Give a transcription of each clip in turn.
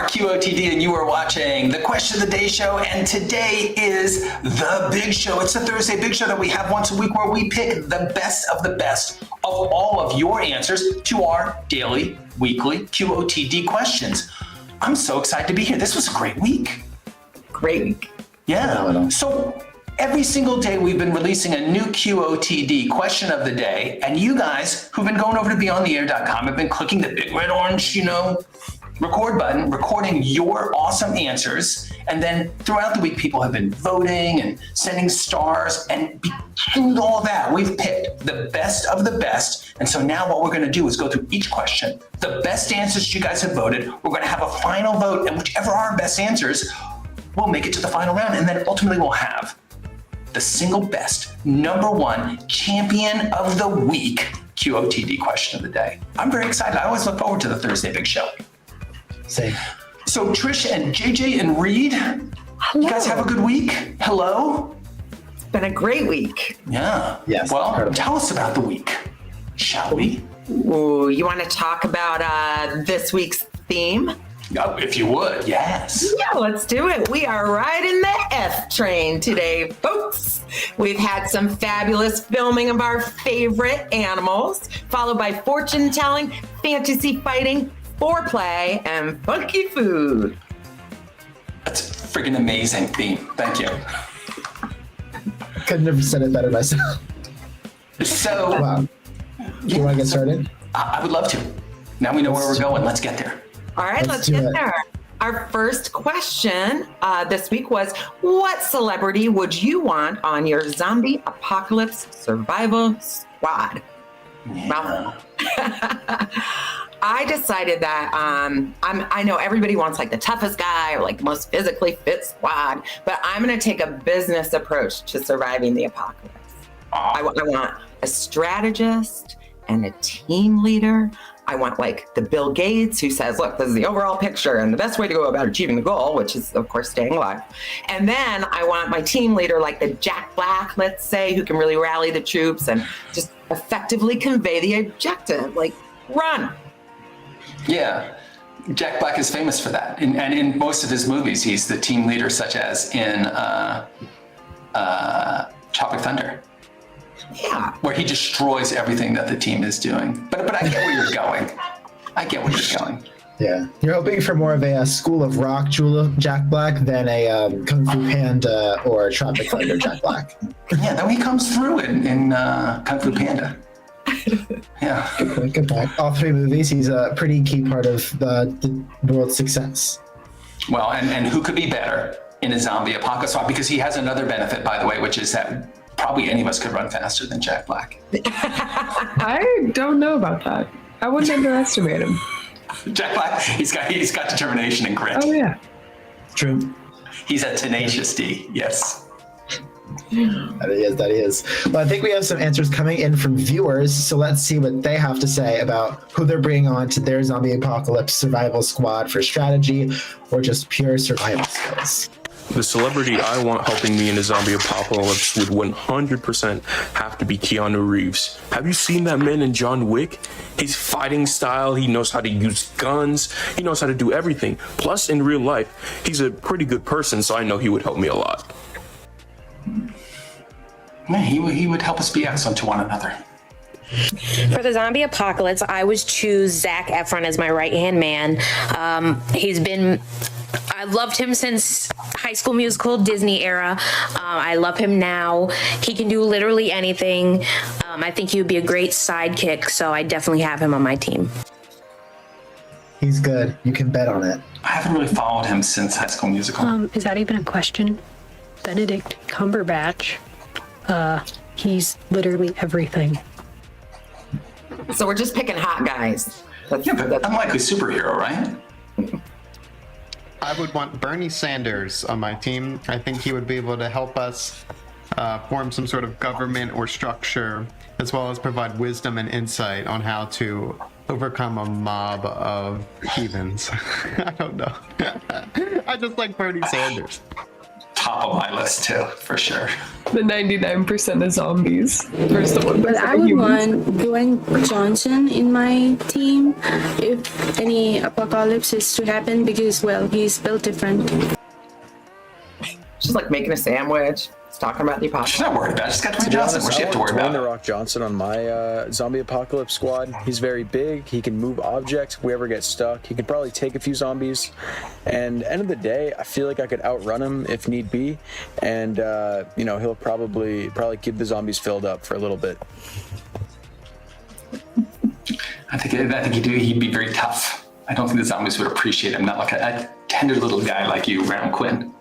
QOTD, and you are watching the Question of the Day show, and today is the Big Show. It's the Thursday Big Show that we have once a week where we pick the best of all of your answers to our daily, weekly QOTD questions. I'm so excited to be here. This was a great week. Great week. Yeah. So every single day we've been releasing a new QOTD question of the day, and you guys who've been going over to BeOnTheAir.com have been clicking the big red orange, record button, recording your awesome answers. And then throughout the week, people have been voting and sending stars. And through all that, we've picked the best of the best. And so now what we're going to do is go through each question. The best answers you guys have voted, we're going to have a final vote. And whichever are our best answers, we'll make it to the final round. And then ultimately we'll have the single best, number one champion of the week QOTD question of the day. I'm very excited. I always look forward to the Thursday Big Show. Same. So Trish and JJ and Reid, you guys have a good week? Hello? It's been a great week. Yeah. Yes. Well, tell us about the week, shall we? Ooh, you want to talk about this week's theme? Oh, if you would, yes. Yeah, let's do it. We are riding the F train today, folks. We've had some fabulous filming of our favorite animals, followed by fortune telling, fantasy fighting, foreplay, and funky food. That's a freaking amazing theme. Thank you. Couldn't have said it better myself. So, Wow. You want to get started? I would love to. Now we know where we're going. Let's get there. All right, let's get there. Our first question this week was, what celebrity would you want on your zombie apocalypse survival squad? Yeah. Well, I decided that I know everybody wants like the toughest guy or like the most physically fit squad, but I'm going to take a business approach to surviving the apocalypse. I want a strategist and a team leader. I want like the Bill Gates who says, look, this is the overall picture and the best way to go about achieving the goal, which is of course staying alive. And then I want my team leader like the Jack Black, let's say, who can really rally the troops and just effectively convey the objective, like run. Yeah. Jack Black is famous for that. And in most of his movies, he's the team leader, such as in Tropic Thunder. Yeah. Where he destroys everything that the team is doing. But I get where you're going. Yeah. You're hoping for more of a School of Rock Jack Black than a Kung Fu Panda or Tropic Thunder Jack Black. Yeah, though he comes through in Kung Fu Panda. Yeah. Good point. All three movies, he's a pretty key part of the world's success. Well, and who could be better in a zombie apocalypse? Because he has another benefit, by the way, which is that probably any of us could run faster than Jack Black. I don't know about that. I wouldn't underestimate him. Jack Black, he's got determination and grit. Oh yeah. True. He's a tenacious D, yes. That he is. Well, I think we have some answers coming in from viewers, so let's see what they have to say about who they're bringing on to their zombie apocalypse survival squad for strategy or just pure survival skills. The celebrity I want helping me in a zombie apocalypse would 100% have to be Keanu Reeves. Have you seen that man in John Wick? His fighting style, he knows how to use guns, he knows how to do everything. Plus, in real life, he's a pretty good person, so I know he would help me a lot. Yeah, he would help us be excellent to one another. For the zombie apocalypse, I would choose Zac Efron as my right-hand man. I loved him since High School Musical, Disney era. I love him now. He can do literally anything. I think he would be a great sidekick, so I definitely have him on my team. He's good. You can bet on it. I haven't really followed him since High School Musical. Is that even a question? Benedict Cumberbatch. He's literally everything. So we're just picking hot guys. Yeah, but unlikely superhero, right? I would want Bernie Sanders on my team. I think he would be able to help us form some sort of government or structure, as well as provide wisdom and insight on how to overcome a mob of heathens. I don't know. I just like Bernie Sanders. top of my list too, for sure. The 99% of zombies versus the 1% But I of would humans. want Dwayne Johnson in my team if any apocalypse is to happen because, well, he's built different. She's like making a sandwich. She's talking about the apocalypse. She's not worried about it. She's got Dwayne Johnson. What she have to worry Dwayne about? The Rock Johnson on my zombie apocalypse squad. He's very big. He can move objects if we ever get stuck. He could probably take a few zombies. And end of the day, I feel like I could outrun him if need be. And he'll probably keep the zombies filled up for a little bit. I think he'd be very tough. I don't think the zombies would appreciate him. Not like a tender little guy like you, Round Quinn.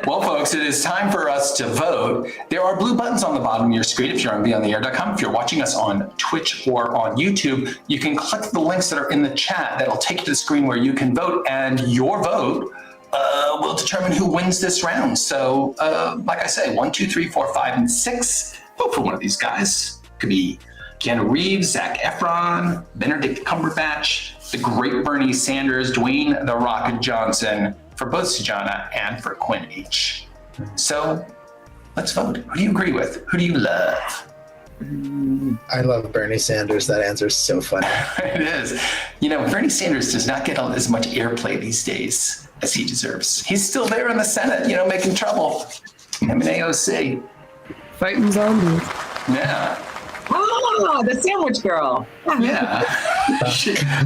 Well, folks, it is time for us to vote. There are blue buttons on the bottom of your screen if you're on BeOnTheAir.com. If you're watching us on Twitch or on YouTube, you can click the links that are in the chat. That'll take you to the screen where you can vote, and your vote will determine who wins this round. So, like I say, 1, 2, 3, 4, 5, and 6. Vote for one of these guys. Could be Keanu Reeves, Zac Efron, Benedict Cumberbatch, the great Bernie Sanders, Dwayne "The Rock" Johnson, for both Sujana and for Quinn H. So let's vote. Who do you agree with? Who do you love? I love Bernie Sanders. That answer is so funny. It is. Bernie Sanders does not get as much airplay these days as he deserves. He's still there in the Senate, making trouble. Him and AOC. Fighting zombies. Yeah. Oh, the sandwich girl. Yeah.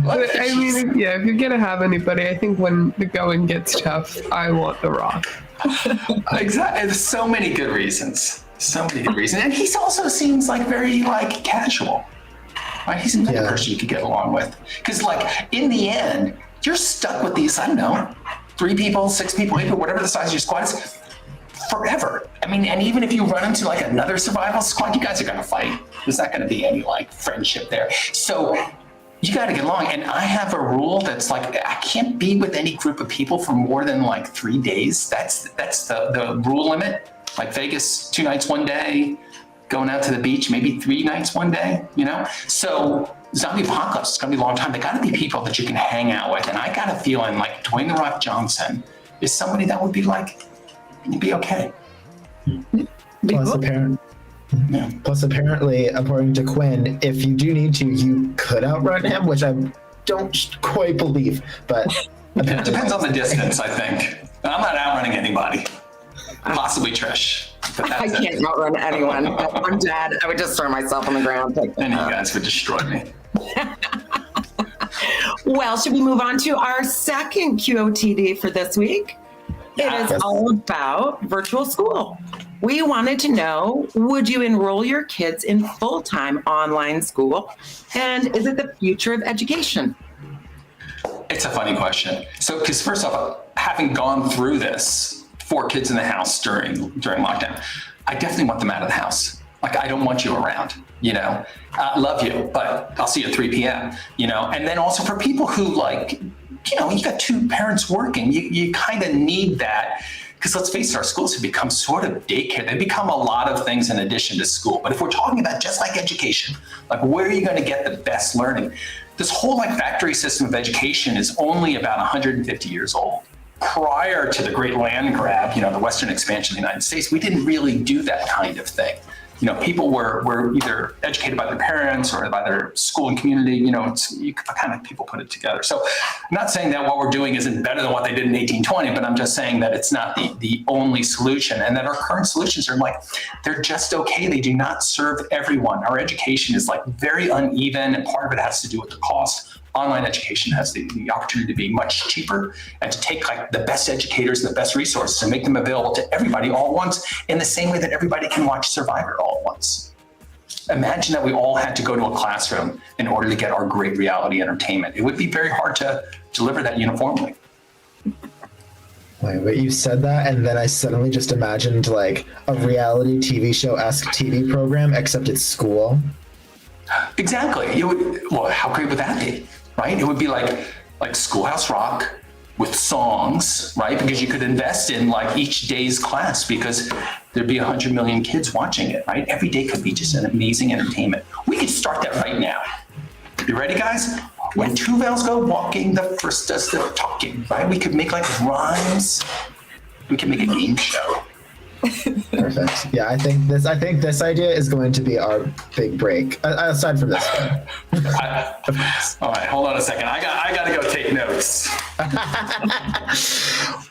But, I mean, yeah, if you're going to have anybody, I think when the going gets tough, I want The Rock. Exactly. There's so many good reasons. And he also seems like very casual. Right? He seems like a person you could get along with. Because in the end, you're stuck with these, 3 people, 6 people, 8 people, whatever the size of your squad is, forever. I mean, and even if you run into another survival squad, you guys are going to fight. There's not going to be any friendship there. So you got to get along. And I have a rule that's I can't be with any group of people for more than 3 days. That's the rule limit. Vegas, 2 nights, 1 day, going out to the beach, maybe 3 nights, 1 day, So zombie apocalypse is going to be a long time. They got to be people that you can hang out with. And I got a feeling Dwayne "The Rock" Johnson is somebody that would be you'd be okay. Plus, apparently, according to Quinn, if you do need to, you could outrun him, which I don't quite believe. But it depends on the distance, I think. I'm not outrunning anybody. Possibly Trish. But I can't outrun anyone. I'm dead. I would just throw myself on the ground. And you guys would destroy me. Well, should we move on to our second QOTD for this week? It is all about virtual school. We wanted to know, would you enroll your kids in full-time online school? And is it the future of education? It's a funny question. So, because first off, having gone through this, 4 kids in the house during lockdown, I definitely want them out of the house. I don't want you around, love you, but I'll see you at 3 p.m., and then also for people who you got 2 parents working, you kind of need that, because let's face it, our schools have become sort of daycare. They become a lot of things in addition to school. But if we're talking about just education, where are you going to get the best learning? This whole factory system of education is only about 150 years old. Prior to the great land grab, the Western expansion of the United States, we didn't really do that kind of thing. People were either educated by their parents or by their school and community. People put it together. So I'm not saying that what we're doing isn't better than what they did in 1820, but I'm just saying that it's not the only solution, and that our current solutions are they're just okay. They do not serve everyone. Our education is very uneven, and part of it has to do with the cost. Online education has the opportunity to be much cheaper and to take the best educators and the best resources and make them available to everybody all at once, in the same way that everybody can watch Survivor all at once. Imagine that we all had to go to a classroom in order to get our great reality entertainment. It would be very hard to deliver that uniformly. Wait, but you said that, and then I suddenly just imagined a reality TV show-esque TV program, except it's school. Exactly. How great would that be? Right? It would be like Schoolhouse Rock with songs, right? Because you could invest in each day's class, because there'd be 100 million kids watching it, right? Every day could be just an amazing entertainment. We could start that right now. You ready, guys? When 2 vowels go walking, the first does the talking, right? We could make rhymes We can make a game show. Perfect. Yeah, I think this idea is going to be our big break. Aside from this one. All right, hold on a second. I got to go take notes.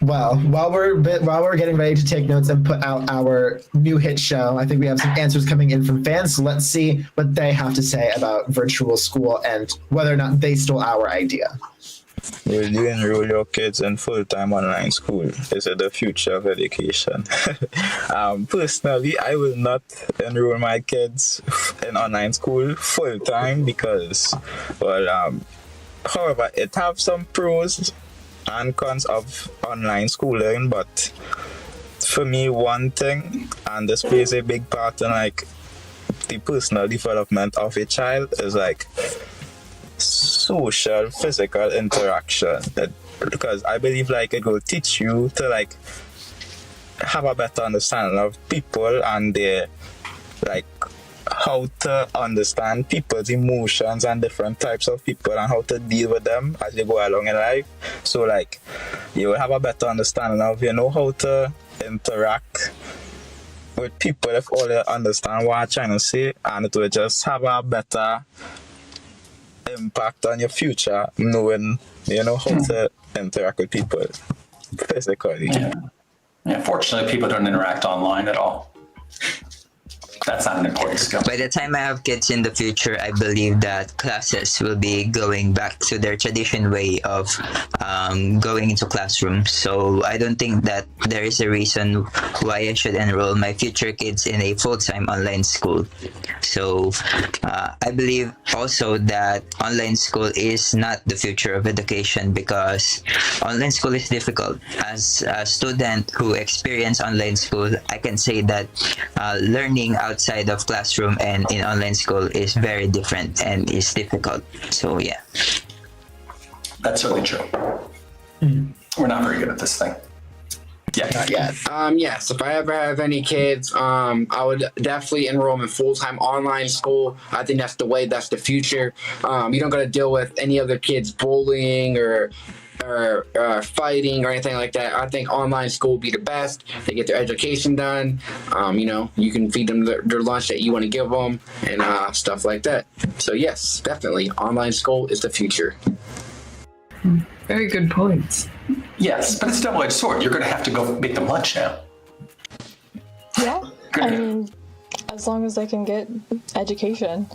Well, while we're getting ready to take notes and put out our new hit show, I think we have some answers coming in from fans. So let's see what they have to say about virtual school and whether or not they stole our idea. Will you enroll your kids in full-time online school? Is it the future of education? Personally, I will not enroll my kids in online school full-time because, well, however, it have some pros and cons of online schooling, but for me, one thing, and this plays a big part in like the personal development of a child, is like social physical interaction, because I believe like it will teach you to like have a better understanding of people and their like how to understand people's emotions and different types of people and how to deal with them as you go along in life. So like you will have a better understanding of, you know, how to interact with people if all you understand what I'm trying to say, and it will just have a better impact on your future, knowing, you know, how to interact with people physically. Yeah, fortunately, people don't interact online at all. That's not an important skill. By the time I have kids in the future, I believe that classes will be going back to their traditional way of going into classrooms. So I don't think that there is a reason why I should enroll my future kids in a full-time online school. So I believe also that online school is not the future of education, because online school is difficult. As a student who experienced online school, I can say that learning outside of classroom and in online school is very different and is difficult. So yeah. That's certainly true. We're not very good at this thing. Yeah. Not yet. Yes, if I ever have any kids, I would definitely enroll them in full-time online school. I think that's the future. You don't got to deal with any other kids bullying or fighting or anything like that. I think online school would be the best. They get their education done. You know, you can feed them their lunch that you want to give them and stuff like that. So yes, definitely, online school is the future. Very good points. Yes, but it's a double-edged sword. You're going to have to go make them lunch now. Yeah, I mean, as long as they can get education.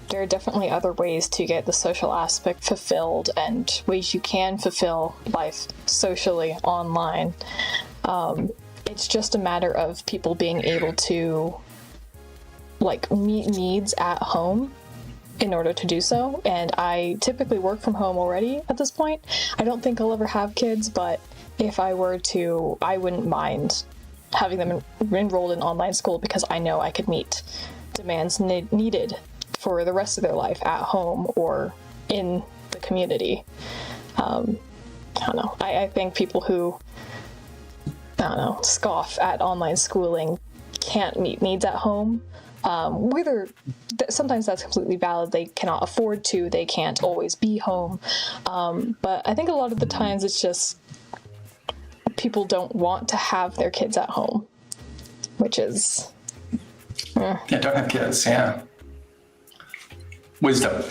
There are definitely other ways to get the social aspect fulfilled and ways you can fulfill life socially online. It's just a matter of people being able to like meet needs at home in order to do so. And I typically work from home already at this point. I don't think I'll ever have kids, but if I were to, I wouldn't mind having them enrolled in online school, because I know I could meet demands needed for the rest of their life at home or in the community. I don't know. I think people who, scoff at online schooling can't meet needs at home. Sometimes that's completely valid. They cannot afford to. They can't always be home. But I think a lot of the times it's just people don't want to have their kids at home, which is... Yeah, don't have kids, yeah. Wisdom.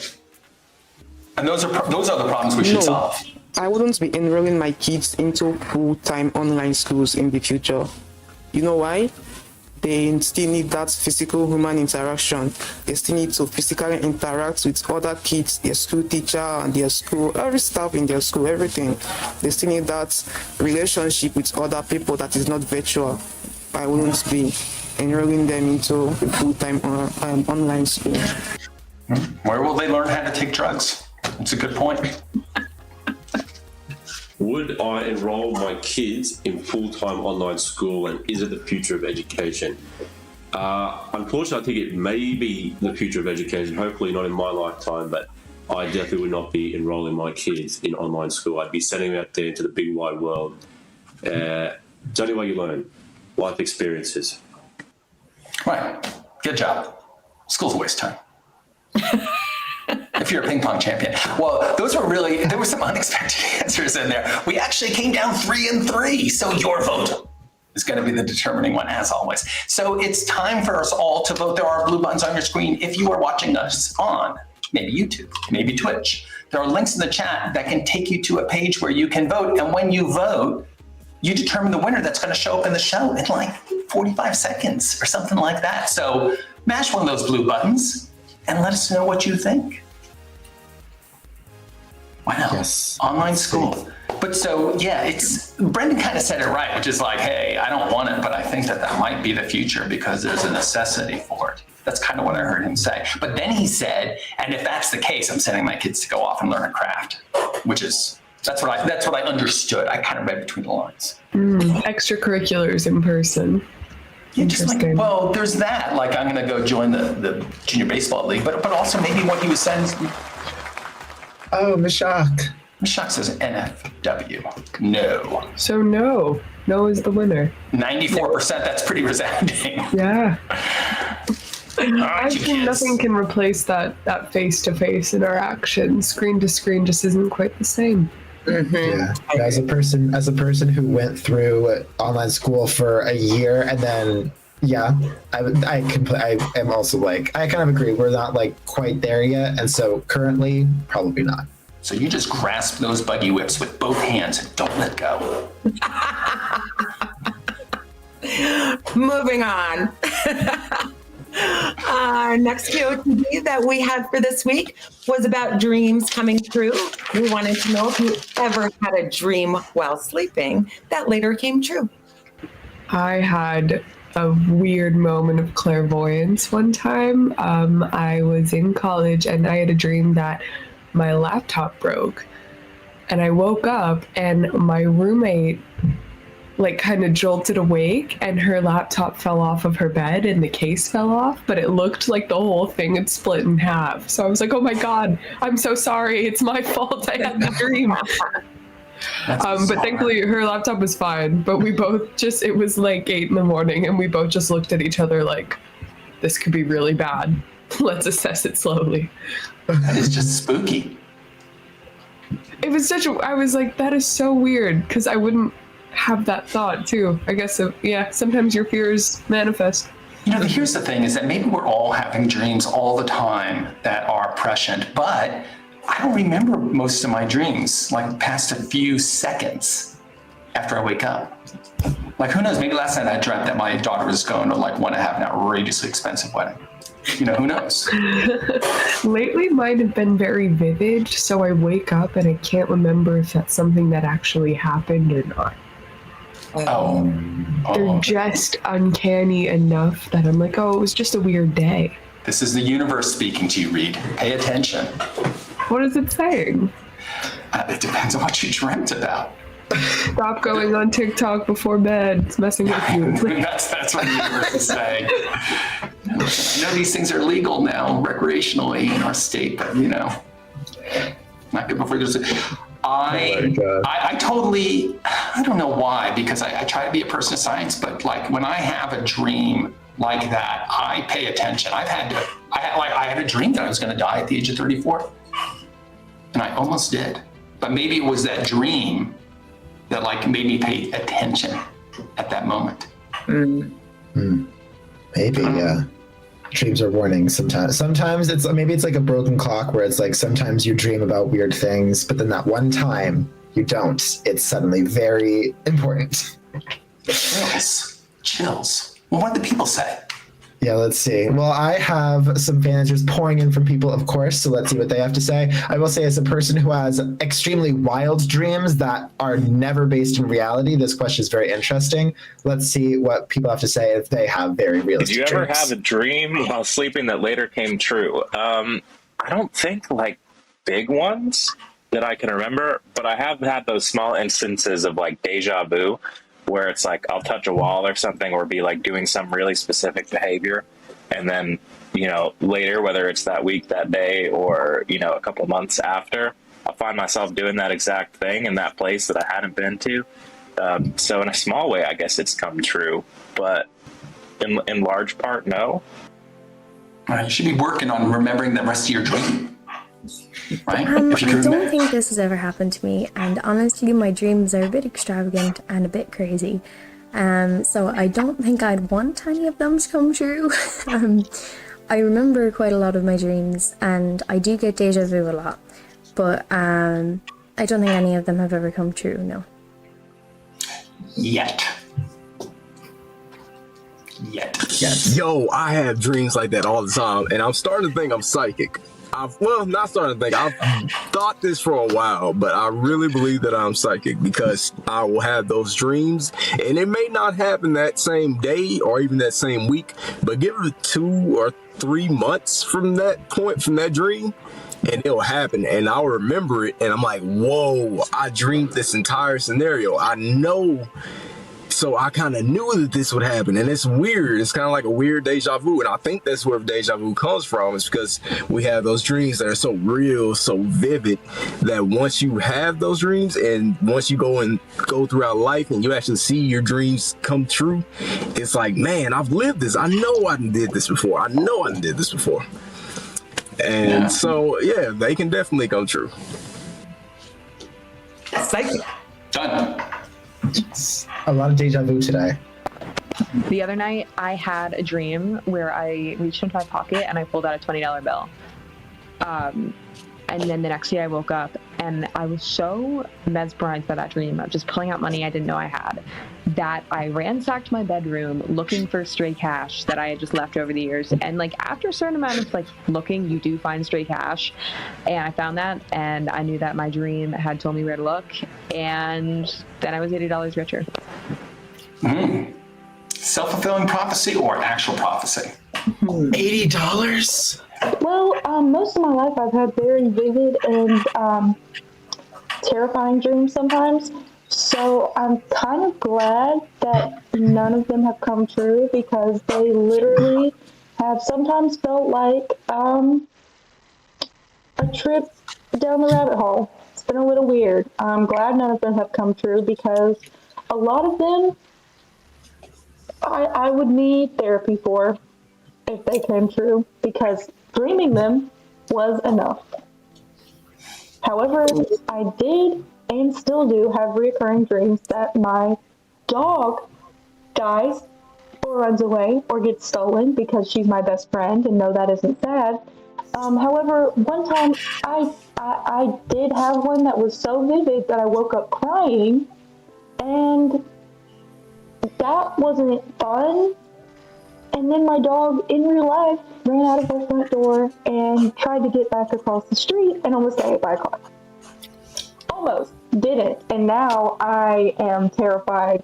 And those are the problems we should solve. I wouldn't be enrolling my kids into full-time online schools in the future. You know why? They still need that physical human interaction. They still need to physically interact with other kids, their school teacher and their school, every staff in their school, everything. They still need that relationship with other people that is not virtual. I wouldn't be enrolling them into full-time online school. Where will they learn how to take drugs? That's a good point. Would I enroll my kids in full-time online school, and is it the future of education? Unfortunately, I think it may be the future of education, hopefully not in my lifetime, but I definitely would not be enrolling my kids in online school. I'd be sending them out there into the big wide world. It's the only way you learn, life experiences. Right, good job. School's a waste of time. if you're a ping pong champion. Well, there were some unexpected answers in there. We actually came down 3-3. So your vote is going to be the determining one, as always. So it's time for us all to vote. There are blue buttons on your screen if you are watching us on maybe YouTube, maybe Twitch. There are links in the chat that can take you to a page where you can vote. And when you vote, you determine the winner that's going to show up in the show in like 45 seconds or something like that. So mash one of those blue buttons and let us know what you think. Wow. Yes. Online school. But so, yeah, Brendan kind of said it right, which is like, hey, I don't want it, but I think that might be the future because there's a necessity for it. That's kind of what I heard him say. But then he said, and if that's the case, I'm sending my kids to go off and learn a craft, which is, that's what I understood. I kind of read between the lines. Extracurriculars in person. Yeah, just like, well, there's that. Like, I'm going to go join the junior baseball league, but also maybe what he was saying. Oh, Mishak. Mishak says NFW. No. So no is the winner. 94%. That's pretty resounding. Yeah. I think nothing can replace that face-to-face interaction. Screen to screen just isn't quite the same. Yeah. As a person who went through online school for a year and then I am also like, I kind of agree. We're not like quite there yet. And so currently, probably not. So you just grasp those buggy whips with both hands and don't let go. Moving on. Our next QOTD that we had for this week was about dreams coming true. We wanted to know if you ever had a dream while sleeping that later came true. I had a weird moment of clairvoyance one time. I was in college and I had a dream that my laptop broke. And I woke up and my roommate like kind of jolted awake and her laptop fell off of her bed and the case fell off, but it looked like the whole thing had split in half. So I was like, oh my God, I'm so sorry. It's my fault. I had the dream. But thankfully her laptop was fine, but we both it was like 8 a.m. and we both just looked at each other like, this could be really bad. Let's assess it slowly. That is just spooky. It was I was like, that is so weird because I wouldn't have that thought too. I guess, sometimes your fears manifest. Here's the thing is that maybe we're all having dreams all the time that are prescient, but I don't remember most of my dreams, like past a few seconds after I wake up. Like, who knows? Maybe last night I dreamt that my daughter was going to want to have an outrageously expensive wedding. Who knows? Lately, mine have been very vivid, so I wake up and I can't remember if that's something that actually happened or not. They're just uncanny enough that I'm like, it was just a weird day. This is the universe speaking to you, Reid. Pay attention. What is it saying? It depends on what you dreamt about. Stop going on TikTok before bed. It's messing with you. That's what the universe is saying. These things are legal now, recreationally in our state, but not good before there's I totally, I don't know why, because I try to be a person of science, but like when I have a dream like that, I pay attention. I had a dream that I was going to die at the age of 34, and I almost did. But maybe it was that dream that like made me pay attention at that moment. Maybe, yeah. Dreams are warnings sometimes. Sometimes it's like a broken clock where it's like sometimes you dream about weird things, but then that one time you don't. It's suddenly very important. Chills. Well, what did the people say? Yeah, let's see. Well, I have some fan answers pouring in from people, of course, so let's see what they have to say. I will say, as a person who has extremely wild dreams that are never based in reality, this question is very interesting. Let's see what people have to say if they have very realistic dreams. Did you ever have a dream while sleeping that later came true? I don't think like big ones that I can remember, but I have had those small instances of like deja vu, where it's like I'll touch a wall or something or be like doing some really specific behavior. And then, later, whether it's that week, that day, or, a couple months after, I'll find myself doing that exact thing in that place that I hadn't been to. So in a small way, I guess it's come true, but in large part, no. You should be working on remembering the rest of your dream. right? I If you can don't remember. think this has ever happened to me, and honestly, my dreams are a bit extravagant and a bit crazy. So I don't think I'd want any of them to come true. I remember quite a lot of my dreams, and I do get deja vu a lot, but I don't think any of them have ever come true, no. Yet. Yo, I have dreams like that all the time, and I'm starting to think I'm psychic. Not starting to think. I've thought this for a while, but I really believe that I'm psychic because I will have those dreams, and it may not happen that same day or even that same week, but give it 2 or 3 months from that point, from that dream, and it'll happen, and I'll remember it, and I'm like, whoa, I dreamed this entire scenario. I know. So I kind of knew that this would happen, and it's weird. It's kind of like a weird deja vu, and I think that's where deja vu comes from. Is because we have those dreams that are so real, so vivid, that once you have those dreams, and once you go throughout life, and you actually see your dreams come true, it's like, man, I've lived this. I know I did this before. And so, yeah, they can definitely come true. Psychic. Done. A lot of deja vu today. The other night, I had a dream where I reached into my pocket and I pulled out a $20 bill. And then the next day I woke up and I was so mesmerized by that dream of just pulling out money I didn't know I had, that I ransacked my bedroom looking for stray cash that I had just left over the years. And like after a certain amount of like looking, you do find stray cash. And I found that, and I knew that my dream had told me where to look. And then I was $80 richer. Self-fulfilling prophecy or actual prophecy? $80? Well, most of my life I've had very vivid and terrifying dreams sometimes. So I'm kind of glad that none of them have come true, because they literally have sometimes felt like a trip down the rabbit hole. It's been a little weird. I'm glad none of them have come true, because a lot of them I would need therapy for if they came true, because dreaming them was enough. However, I did and still do have recurring dreams that my dog dies or runs away or gets stolen, because she's my best friend, and no, that isn't sad. However, one time I did have one that was so vivid that I woke up crying, and that wasn't fun. And then my dog in real life ran out of our front door and tried to get back across the street and almost got hit by a car. Almost didn't. And now I am terrified,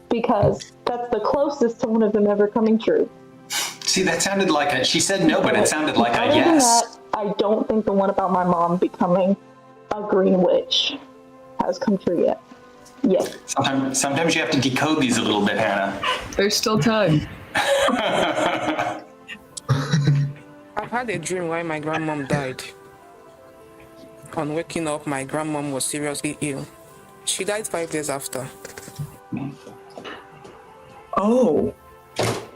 because that's the closest to one of them ever coming true. See, that sounded like she said no, but it sounded like a Other than yes. that, I don't think the one about my mom becoming a green witch has come true yet. Yes. Sometimes you have to decode these a little bit, Hannah. There's still time. I've had a dream where my grandmom died. On waking up, my grandmom was seriously ill. She died 5 days after. Oh.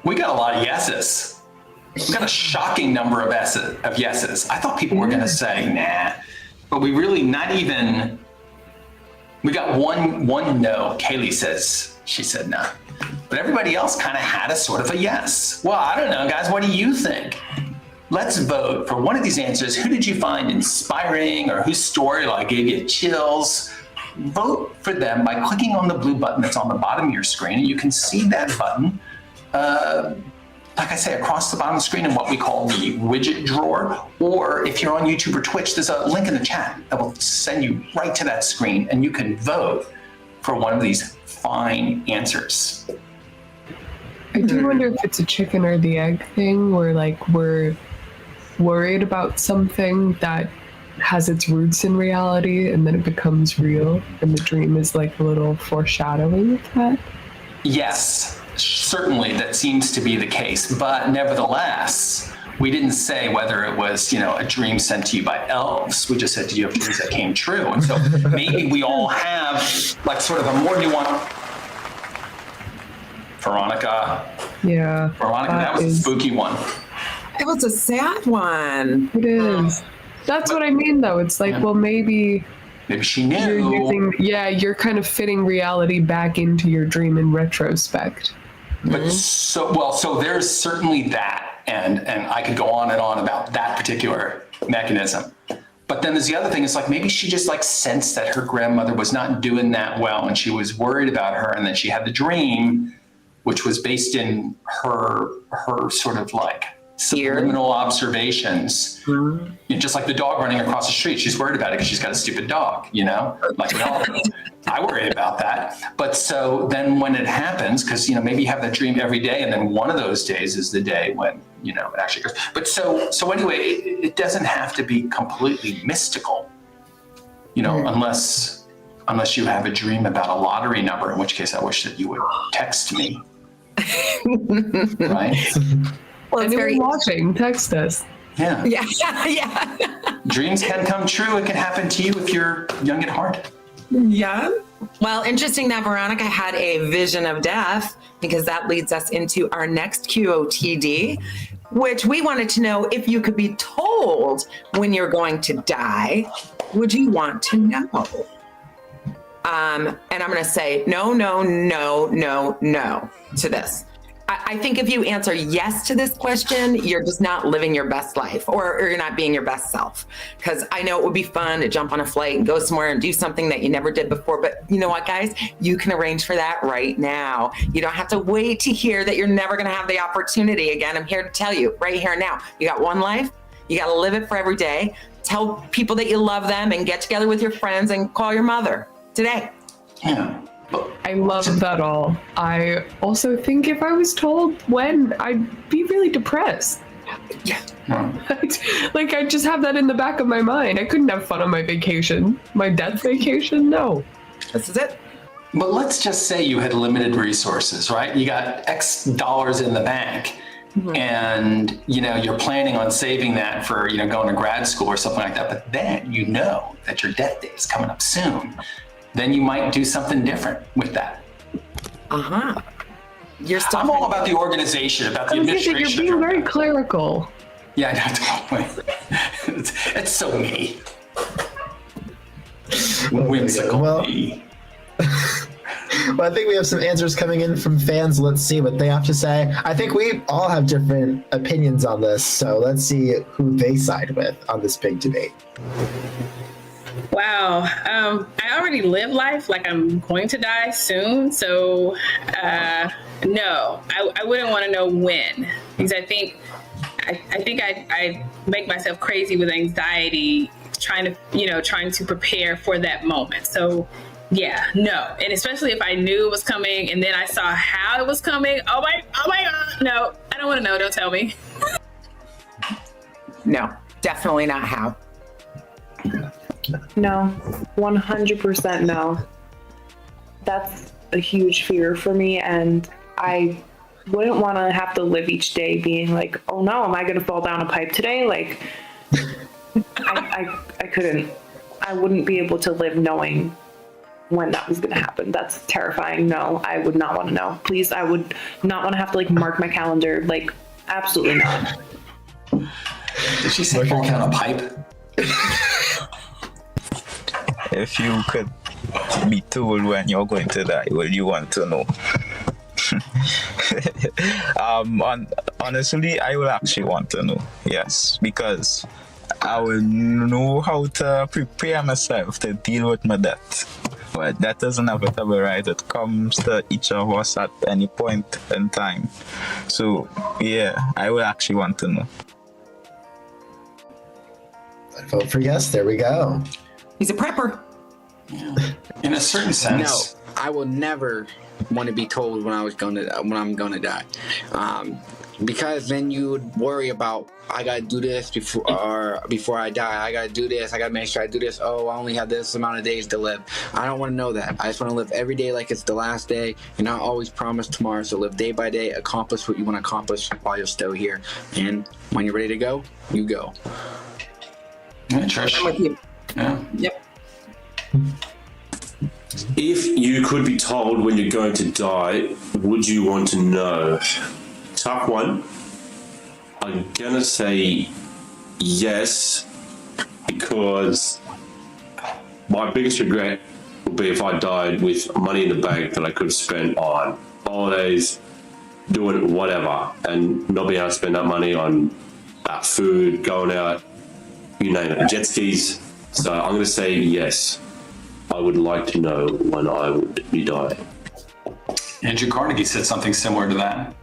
We got a lot of yeses. We got a shocking number of yeses. I thought people were going to say nah, but we really not even. We got one no. Kaylee says she said no, but everybody else kind of had a sort of a yes. Well, I don't know, guys. What do you think? Let's vote for one of these answers. Who did you find inspiring, or whose story like gave you chills? Vote for them by clicking on the blue button that's on the bottom of your screen, and you can see that button. Like I say, across the bottom of the screen in what we call the widget drawer, or if you're on YouTube or Twitch, there's a link in the chat that will send you right to that screen, and you can vote for one of these fine answers. I do wonder if it's a chicken or the egg thing, where like we're worried about something that has its roots in reality, and then it becomes real, and the dream is like a little foreshadowing of that. Yes. Certainly that seems to be the case, but nevertheless, we didn't say whether it was, a dream sent to you by elves. We just said, do you have dreams that came true? And so maybe we all have like sort of a more nuanced. Veronica. Yeah. Veronica, that was a spooky one. It was a sad one. It is. That's what I mean, though. It's like, well, maybe she knew. You're kind of fitting reality back into your dream in retrospect. But so there's certainly that, and I could go on and on about that particular mechanism. But then there's the other thing. It's like maybe she just like sensed that her grandmother was not doing that well, and she was worried about her, and then she had the dream, which was based in her sort of like subliminal observations. Just like the dog running across the street, she's worried about it because she's got a stupid dog, you know? Like, no, I worry about that. But so then when it happens, because, you know, maybe you have that dream every day, and then one of those days is the day when, you know, it actually goes. But so anyway, it doesn't have to be completely mystical, you know, unless you have a dream about a lottery number, in which case I wish that you would text me. Right? Well, it's very watching. Text us. Yeah. Yeah. Dreams can come true. It can happen to you if you're young at heart. Yeah. Well, interesting that Veronica had a vision of death, because that leads us into our next QOTD, which we wanted to know, if you could be told when you're going to die, would you want to know? And I'm going to say no to this. I think if you answer yes to this question, you're just not living your best life, or you're not being your best self. Because I know it would be fun to jump on a flight and go somewhere and do something that you never did before. But you know what, guys? You can arrange for that right now. You don't have to wait to hear that you're never going to have the opportunity again. I'm here to tell you right here now. You got one life. You got to live it for every day. Tell people that you love them, and get together with your friends and call your mother today. Yeah. I love that all. I also think if I was told when, I'd be really depressed. Yeah. Like, I just have that in the back of my mind. I couldn't have fun on my vacation. My death vacation? No. This is it. But let's just say you had limited resources, right? You got X dollars in the bank, and, you know, you're planning on saving that for, you know, going to grad school or something like that. But then you know that your death date is coming up soon. Then you might do something different with that. I'm all about the organization, about the administration. You're being very clerical. Yeah, I know, totally. It's so me. Whimsical me. Well, I think we have some answers coming in from fans. Let's see what they have to say. I think we all have different opinions on this, so let's see who they side with on this big debate. Wow. I already live life like I'm going to die soon. So, no, I wouldn't want to know when, because I think I make myself crazy with anxiety, trying to prepare for that moment. So yeah, no. And especially if I knew it was coming and then I saw how it was coming. Oh my God. No, I don't want to know. Don't tell me. No, definitely not how. No, 100% no. That's a huge fear for me, and I wouldn't want to have to live each day being like, oh no, am I going to fall down a pipe today? Like, I couldn't. I wouldn't be able to live knowing when that was going to happen. That's terrifying. No, I would not want to know. Please, I would not want to have to like mark my calendar. Like, absolutely not. Did she say fall down a pipe? If you could be told when you're going to die, will you want to know? Honestly, I will actually want to know. Yes, because I will know how to prepare myself to deal with my death. But that is inevitable, right? It comes to each of us at any point in time. So yeah, I will actually want to know. I vote for yes. There we go. He's a prepper. In a certain sense. No, I will never want to be told when I'm gonna die, because then you would worry about, I gotta do this before I die. I gotta do this. I gotta make sure I do this. Oh, I only have this amount of days to live. I don't want to know that. I just want to live every day like it's the last day. You're not always promised tomorrow, so live day by day. Accomplish what you want to accomplish while you're still here, and when you're ready to go, you go. Yeah, Trish. I'm with you. Yeah. Yep. If you could be told when you're going to die, would you want to know? Tough one. I'm gonna say yes, because my biggest regret would be if I died with money in the bank that I could have spent on holidays, doing whatever, and not being able to spend that money on food, going out, you name it, jet skis. So I'm going to say yes. I would like to know when I would be dying. Andrew Carnegie said something similar to that.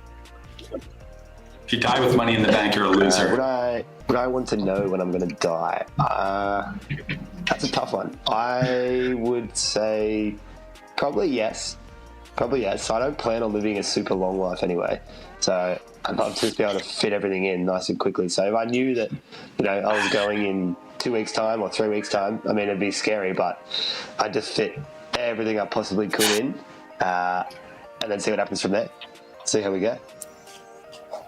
If you die with money in the bank, you're a loser. Would I want to know when I'm going to die? That's a tough one. I would say probably yes. Probably yes. I don't plan on living a super long life anyway. So I'd love to be able to fit everything in nice and quickly. So if I knew that, I was going in 2 weeks' time or 3 weeks' time, I mean, it'd be scary, but I'd just fit everything I possibly could in and then see what happens from there. See how we go.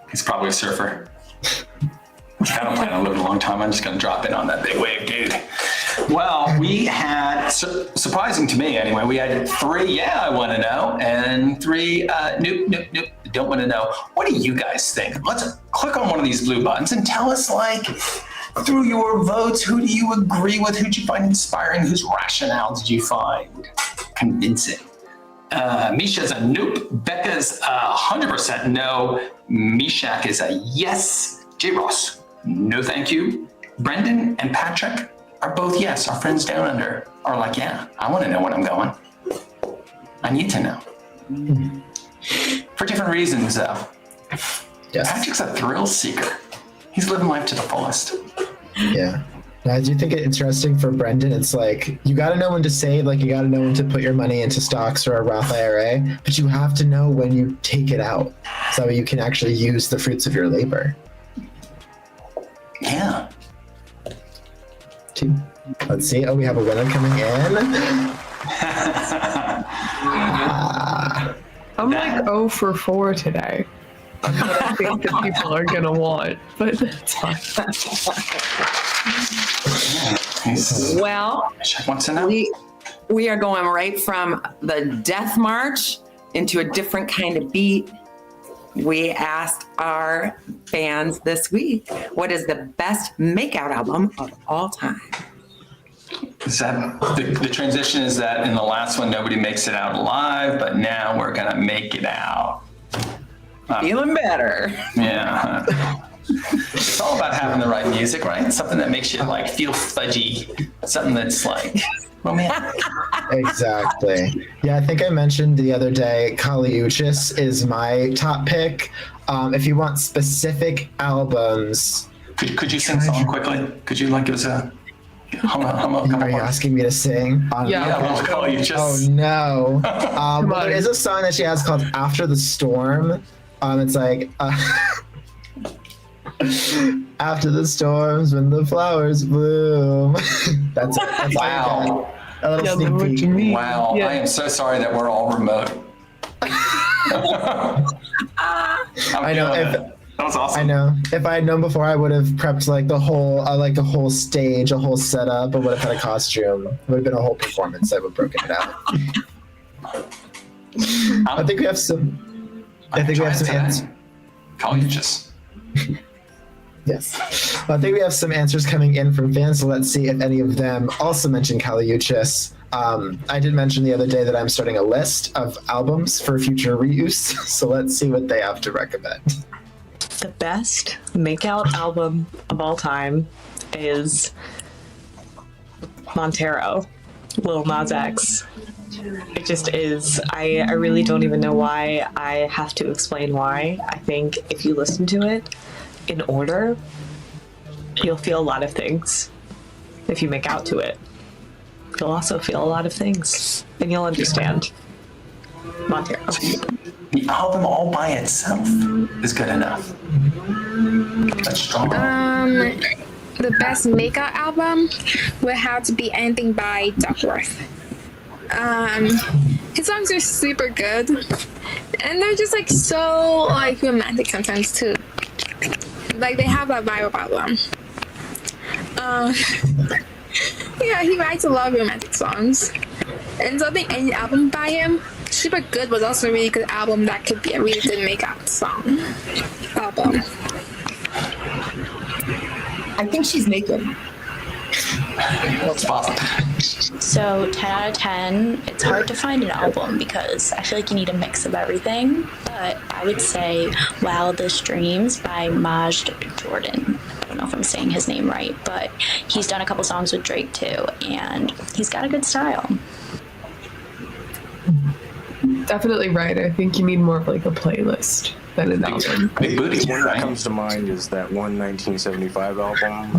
He's probably a surfer. I don't plan on living a long time. I'm just going to drop in on that big wave, dude. Well, we had, surprising to me anyway, we had 3, I want to know, and 3, nope, don't want to know. What do you guys think? Let's click on one of these blue buttons and tell us, through your votes, who do you agree with? Who did you find inspiring? Whose rationale did you find convincing? Misha's a nope. Becca's 100% no. Mishak is a yes. J. Ross, no thank you. Brendan and Patrick are both yes. Our friends down under are like, yeah, I want to know when I'm going. I need to know. For different reasons, though. Yes. Patrick's a thrill seeker. He's living life to the fullest. Yeah. I do think it's interesting for Brendan. It's you got to know when to save, you got to know when to put your money into stocks or a Roth IRA, but you have to know when you take it out so you can actually use the fruits of your labor. Yeah. 2. Let's see. Oh, we have a winner coming in. I'm 0 for 4 today. What I think that people are going to want, but that's fine. Well, we are going right from the death march into a different kind of beat. We asked our fans this week, what is the best makeout album of all time? Is that the transition is that in the last one, nobody makes it out alive, but now we're going to make it out. Feeling better. Yeah. It's all about having the right music, right? Something that makes you feel fudgy. Something that's romantic. Exactly. Yeah, I think I mentioned the other day, Kali Uchis is my top pick. If you want specific albums. Could you sing a song quickly? Could you give us a hum up? Are you asking me to sing? Yeah, Kali Uchis. Oh no. Well, there is a song that she has called After the Storm. It's after the storms when the flowers bloom. That's it. That's wow. A little sneak peek. Wow. Yeah. I am so sorry that we're all remote. I know. That was awesome. I know. If I had known before, I would have prepped the whole stage, a whole setup. I would have had a costume. It would have been a whole performance. I would have broken it out. I think we have some. I think we have some answers. Colleges. Yes. Well, I think we have some answers coming in from fans, so let's see if any of them also mention Kali Uchis. I did mention the other day that I'm starting a list of albums for future reuse, so let's see what they have to recommend. The best makeout album of all time is Montero, Lil Nas X. It just is. I really don't even know why I have to explain why. I think if you listen to it in order, you'll feel a lot of things. If you make out to it, you'll also feel a lot of things, and you'll understand. Montero. The album all by itself is good enough. That's strong. The best makeout album would have to be anything by Duckworth. His songs are super good, and they're just so romantic sometimes too. They have that vibe about them. Yeah, he writes a lot of romantic songs, and so I think any album by him, Super Good was also a really good album that could be a really good makeout song album. I think she's naked. That's awesome. So 10 out of 10, it's hard to find an album because I feel like you need a mix of everything. But I would say Wildest Dreams by Maj Jordan. I don't know if I'm saying his name right, but he's done a couple songs with Drake too, and he's got a good style. Definitely right. I think you need more of like a playlist than an album. Big booty. The one that comes to mind is that one 1975 album.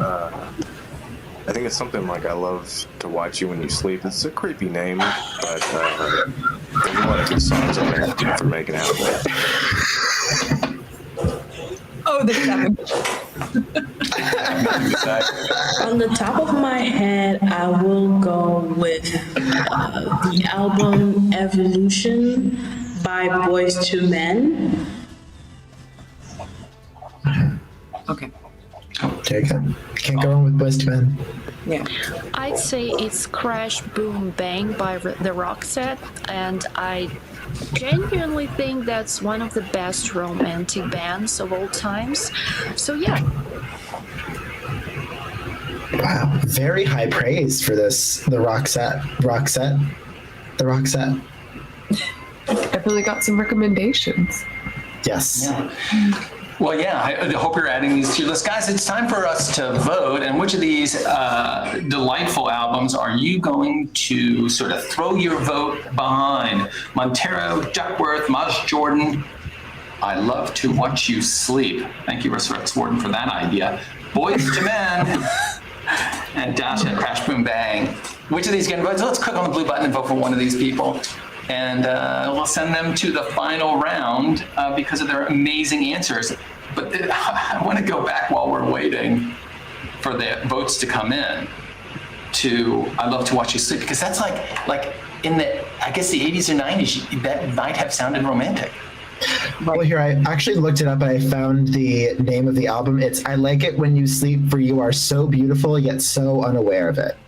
I think it's something like I Love to Watch You When You Sleep. It's a creepy name, but there's a lot of good songs on there for making out with. Oh, the seven. On the top of my head, I will go with the album Evolution by Boyz II Men. Okay. There you go. Can't go wrong with Boyz II Men. Yeah. I'd say it's Crash Boom Bang by the Roxette, and I genuinely think that's one of the best romantic bands of all times. So yeah. Wow, very high praise for this. The Roxette. Definitely got some recommendations. Yes. Yeah. Well, yeah, I hope you're adding these to your list. Guys, it's time for us to vote. And which of these delightful albums are you going to sort of throw your vote behind? Montero, Duckworth, Maj Jordan, I Love to Watch You Sleep. Thank you, Rex Warden, for that idea. Boyz II Men and Dasha, Crash Boom Bang. Which of these getting votes? Let's click on the blue button and vote for one of these people. And we'll send them to the final round because of their amazing answers. But I want to go back while we're waiting for the votes to come in to I Love to Watch You Sleep, because that's like in the, I guess the 80s or 90s, that might have sounded romantic. Well, here, I actually looked it up and I found the name of the album. It's I Like It When You Sleep, For You Are So Beautiful, Yet So Unaware of It.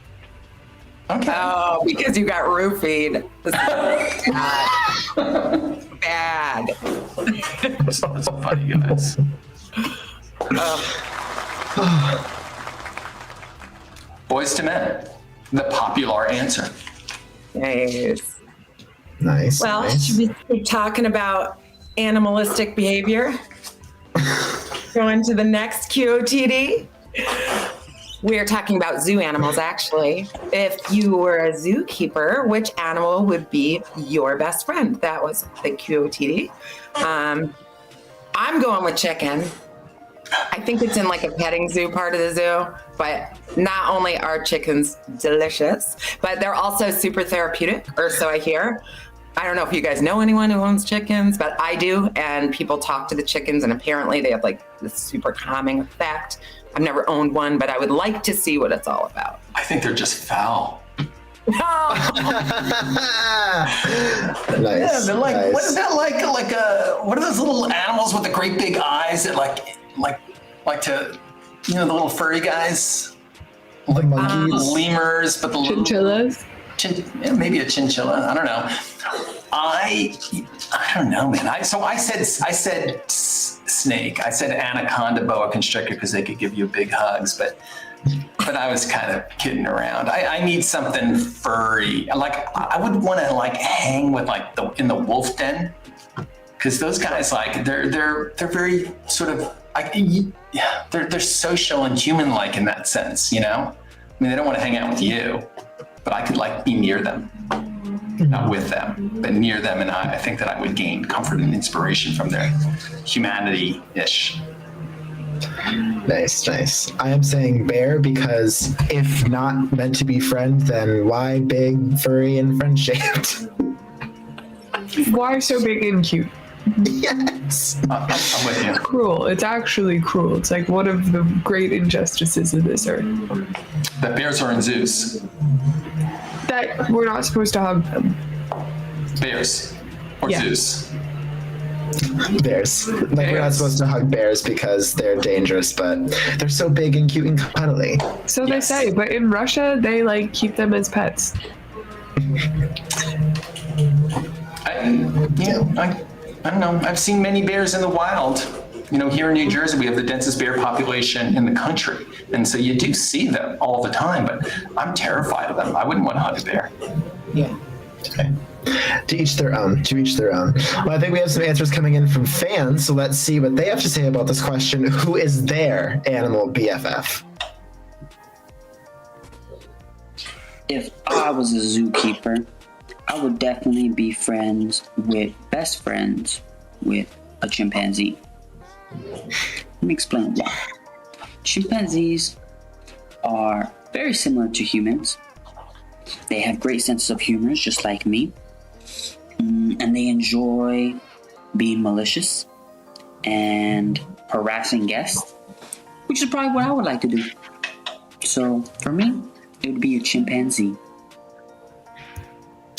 Okay. Oh, because you got roofied. Bad. That's so funny, guys. Boyz II Men, the popular answer. Nice. Nice. Well, nice. should we keep talking about animalistic behavior? Going to the next QOTD? We are talking about zoo animals, actually. If you were a zookeeper, which animal would be your best friend? That was the QOTD. I'm going with chicken. I think it's in like a petting zoo part of the zoo, but not only are chickens delicious, but they're also super therapeutic, or so I hear. I don't know if you guys know anyone who owns chickens, but I do, and people talk to the chickens, and apparently they have like this super calming effect. I've never owned one, but I would like to see what it's all about. I think they're just foul. Nice. Yeah, they're like, nice. what is that like what are those little animals with the great big eyes that like to, you know, the little furry guys? Like monkeys? Lemurs, but the little chinchillas? Maybe a chinchilla, I don't know. I don't know, man. I said snake. I said anaconda, boa constrictor, because they could give you big hugs, but I was kind of kidding around. I need something furry. Like I would want to like hang with like in the wolf den, because those guys like they're very sort of they're social and human like in that sense, you know. I mean, they don't want to hang out with you, but I could like be near them. Not with them, but near them, and I think that I would gain comfort and inspiration from their humanity-ish. Nice, nice. I am saying bear because if not meant to be friend, then why big, furry, and friend-shaped? Why so big and cute? Yes. I'm with you. It's cruel. It's actually cruel. It's like one of the great injustices of this earth. That bears are in zoos. That we're not supposed to hug them. Bears or zoos. Bears. Like we're not supposed to hug bears because they're dangerous, but they're so big and cute and cuddly. So they say, but in Russia they like keep them as pets. I don't know. I've seen many bears in the wild. here in New Jersey, we have the densest bear population in the country. And so you do see them all the time, but I'm terrified of them. I wouldn't want to hug a bear. Yeah. Okay. To each their own. Well, I think we have some answers coming in from fans, so let's see what they have to say about this question. Who is their animal BFF? If I was a zookeeper, I would definitely be best friends with a chimpanzee. Let me explain why. Chimpanzees are very similar to humans. They have great senses of humor, just like me. And they enjoy being malicious and harassing guests, which is probably what I would like to do. So for me, it would be a chimpanzee.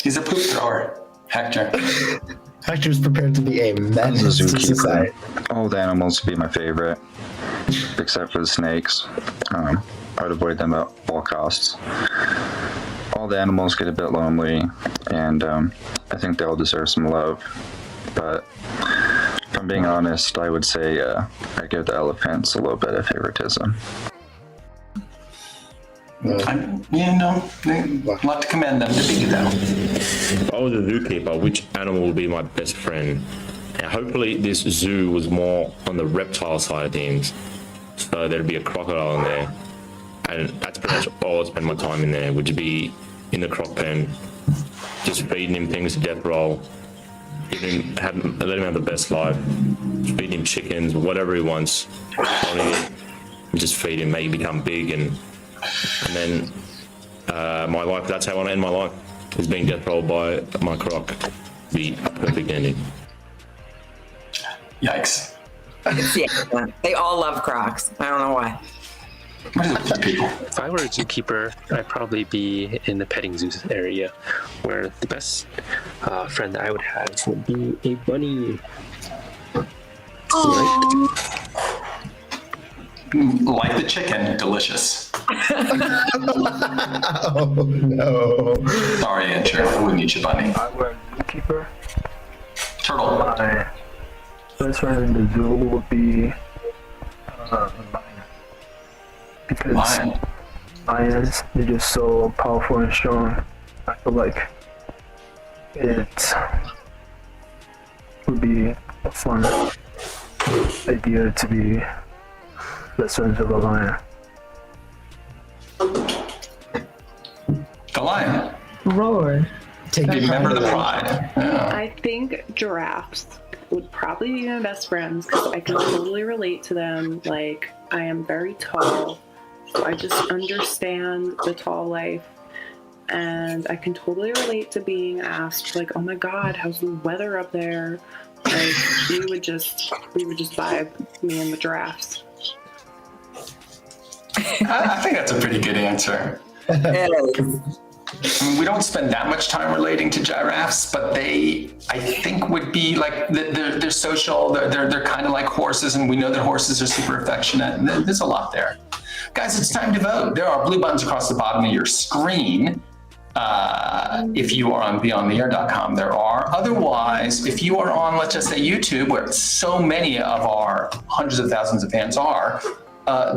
He's a poop thrower, Hector. Hector's prepared to be a menace to society. All the animals would be my favorite, except for the snakes. I would avoid them at all costs. All the animals get a bit lonely, and I think they all deserve some love. But if I'm being honest, I would say I give the elephants a little bit of favoritism. A lot to commend them to be, though. If I was a zookeeper, which animal would be my best friend? And hopefully this zoo was more on the reptile side of things. So there'd be a crocodile in there. And that's pretty much all I spend my time in there, would be in the croc pen, just feeding him things to death roll, letting him have the best life, feeding him chickens, whatever he wants, just feed him, make him become big, and then my life, that's how I want to end my life, is being death rolled by my croc. Be a perfect ending. Yikes. Yeah, they all love crocs. I don't know why. If I were a zookeeper, I'd probably be in the petting zoo area, where the best friend that I would have would be a bunny. Like the chicken, delicious. Oh no. Sorry, Andrew. I wouldn't eat your bunny. I were a zookeeper. Turtle. My best friend in the zoo would be because lions, they're just so powerful and strong. I feel like it would be a fun idea to be best friends with a lion. The lion. Roar. Remember the pride. Yeah. I think giraffes would probably be my best friends because I can totally relate to them. Like, I am very tall, so I just understand the tall life, and I can totally relate to being asked, like, "Oh my God, how's the weather up there?" Like, we would just vibe, me and the giraffes. I think that's a pretty good answer. I mean, we don't spend that much time relating to giraffes, but they, I think, would be like, they're social, they're kind of like horses, and we know that horses are super affectionate, and there's a lot there. Guys, it's time to vote. There are blue buttons across the bottom of your screen. If you are on BeOnTheAir.com, there are. Otherwise, if you are on, let's just say, YouTube, where so many of our hundreds of thousands of fans are,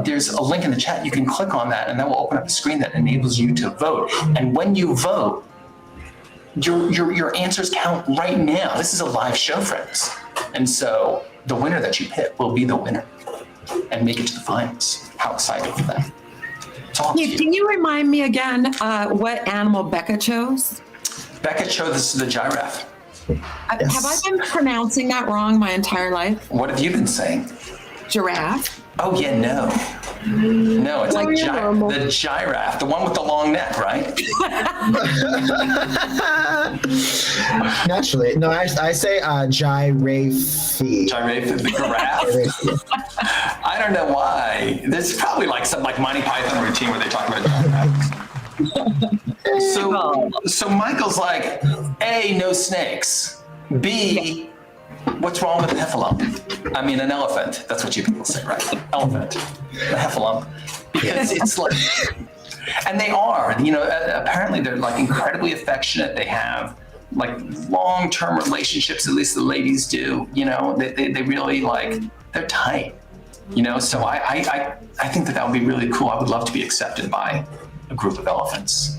there's a link in the chat. You can click on that, and that will open up a screen that enables you to vote. And when you vote, your answers count right now. This is a live show, friends. And so the winner that you pick will be the winner and make it to the finals. How exciting for that. Can you remind me again what animal Becca chose? Becca chose the giraffe. Have I been pronouncing that wrong my entire life? What have you been saying? Giraffe. Oh, yeah, no. No, it's like the giraffe, the one with the long neck, right? Naturally. No, I say giraffe. Giraffe, the giraffe? I don't know why. There's probably like some like Monty Python routine where they talk about giraffes. So Michael's like, A, no snakes. B, what's wrong with a heffalump? I mean, an elephant. That's what you people say, right? Elephant. A heffalump. Because it's like, and they are, apparently they're like incredibly affectionate. They have like long-term relationships, at least the ladies do, they really like they're tight. You know, so I think that would be really cool. I would love to be accepted by a group of elephants.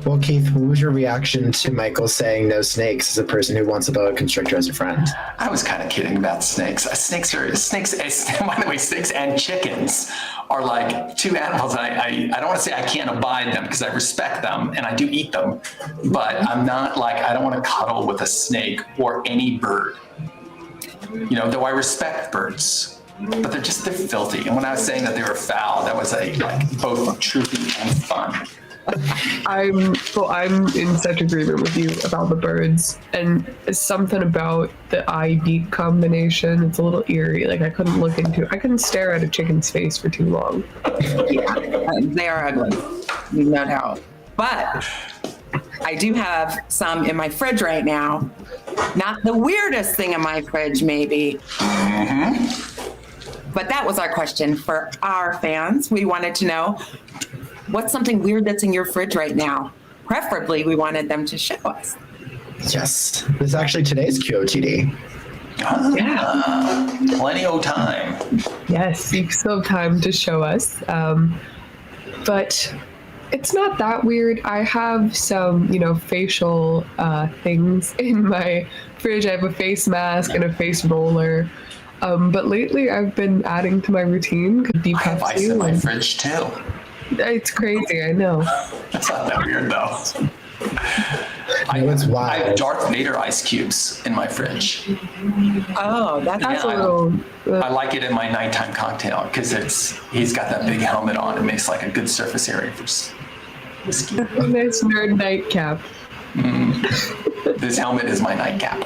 Well, Keith, what was your reaction to Michael saying no snakes as a person who wants a boa constrictor as a friend? I was kind of kidding about snakes. Snakes, by the way, snakes and chickens are like two animals. I don't want to say I can't abide them because I respect them and I do eat them, but I'm not like, I don't want to cuddle with a snake or any bird. You know, though I respect birds, but they're filthy. And when I was saying that they were foul, that was both truthy and fun. I'm in such agreement with you about the birds, and something about the eye beak combination. It's a little eerie. Like I couldn't stare at a chicken's face for too long. Yeah, they are ugly, no doubt. But I do have some in my fridge right now. Not the weirdest thing in my fridge, maybe. But that was our question for our fans. We wanted to know, what's something weird that's in your fridge right now? Preferably, we wanted them to show us. Yes. This is actually today's QOTD. Yeah. Plenty of time. Yes, you still have time to show us. But it's not that weird. I have some, facial things in my fridge. I have a face mask and a face roller. But lately I've been adding to my routine. I have ice in my fridge too. It's crazy, I know. That's not that weird though. I have Darth Vader ice cubes in my fridge. Oh, that's a little. I like it in my nighttime cocktail because he's got that big helmet on. It makes like a good surface area for whiskey. Nice nerd nightcap. This helmet is my nightcap.